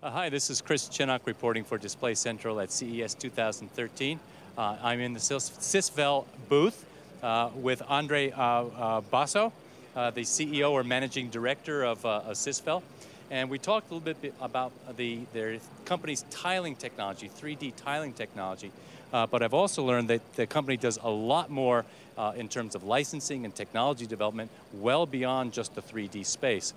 Hi, this is Chris Chinnock reporting for Display Central at CES 2013. I'm in the Sisvel booth with Andrea Basso, the CEO or Managing Director of Sisvel. And we talked a little bit about their company's tiling technology, 3D tiling technology. But I've also learned that the company does a lot more in terms of licensing and technology development, well beyond just the 3D space.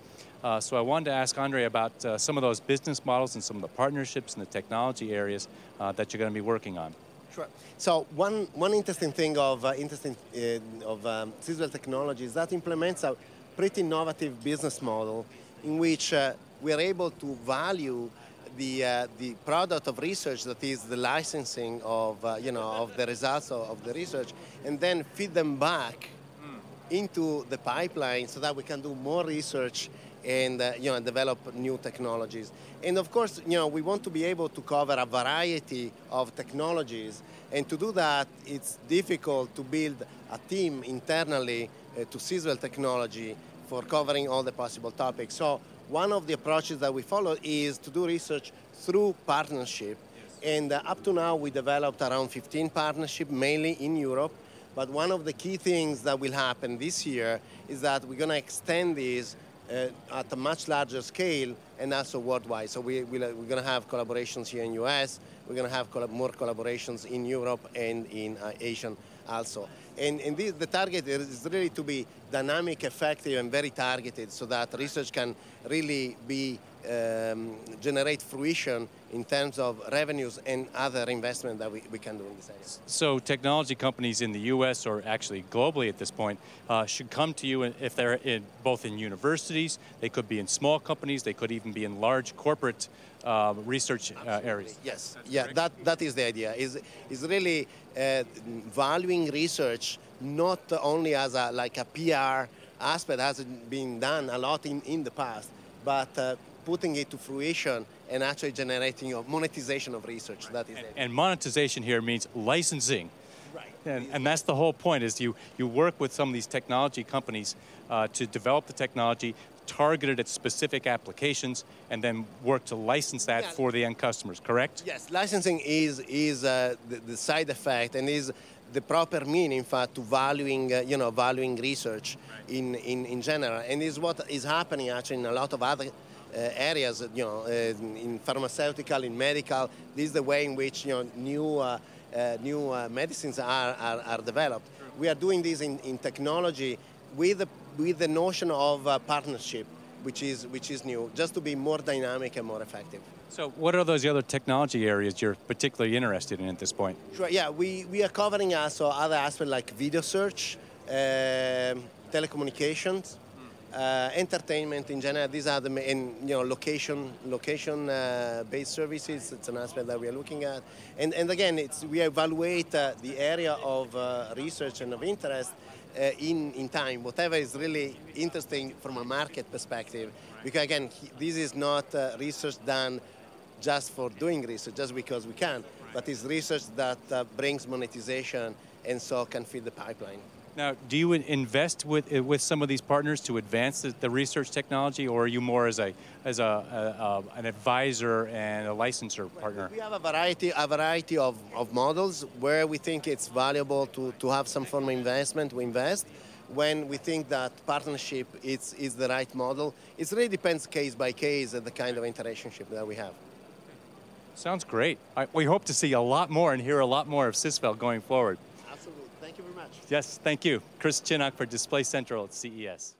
So I wanted to ask Andrea about some of those business models and some of the partnerships in the technology areas that you're going to be working on. Sure. So one interesting thing of Sisvel technology is that implements a pretty innovative business model in which we are able to value the product of research, that is the licensing of of the results of the research, and then feed them back into the pipeline so that we can do more research and develop new technologies. And of course, we want to be able to cover a variety of technologies, and to do that, it's difficult to build a team internally to Sisvel technology for covering all the possible topics. So one of the approaches that we follow is to do research through partnership. Yes. And up to now, we developed around 15 partnerships, mainly in Europe. But one of the key things that will happen this year is that we're going to extend these at a much larger scale and also worldwide. So we're going to have collaborations here in US, we're going to have more collaborations in Europe and in Asia also. And the target is really to be dynamic, effective, and very targeted so that research can really be generate fruition in terms of revenues and other investment that we can do in this area. So technology companies in the U.S. or actually globally at this point should come to you if they're both in universities, they could be in small companies, they could even be in large corporate research areas. Yes, that is the idea. Is really valuing research not only as like a PR aspect, as it's been done a lot in the past, but putting it to fruition and actually generating monetization of research. That is it. And monetization here means licensing. Right. And that's the whole point, is you work with some of these technology companies to develop the technology, targeted at specific applications, and then work to license that for the end customers, correct? Yes, licensing is the side effect and is the proper mean, in fact, to valuing, valuing research in general. And is what is happening actually in a lot of other areas, in pharmaceutical, in medical. This is the way in which new medicines are developed. True. We are doing this in technology with the notion of partnership, which is new, just to be more dynamic and more effective. So what are those other technology areas you're particularly interested in at this point? Sure, yeah, we are covering also other aspects like video search, telecommunications, entertainment in general. These are location-based services. It's an aspect that we are looking at, and again, we evaluate the area of research and of interest in time, whatever is really interesting from a market perspective. Because again, this is not research done just for doing research, just because we can, but it's research that brings monetization and so can feed the pipeline. Now, do you invest with some of these partners to advance the research technology, or are you more as an advisor and a licensor partner? We have a variety of models where we think it's valuable to have some form of investment. We invest. When we think that partnership is the right model, it really depends case by case the kind of relationship that we have. Sounds great. We hope to see a lot more and hear a lot more of Sisvel going forward. Absolutely. Thank you very much. Yes, thank you. Chris Chinnock for Display Central at CES.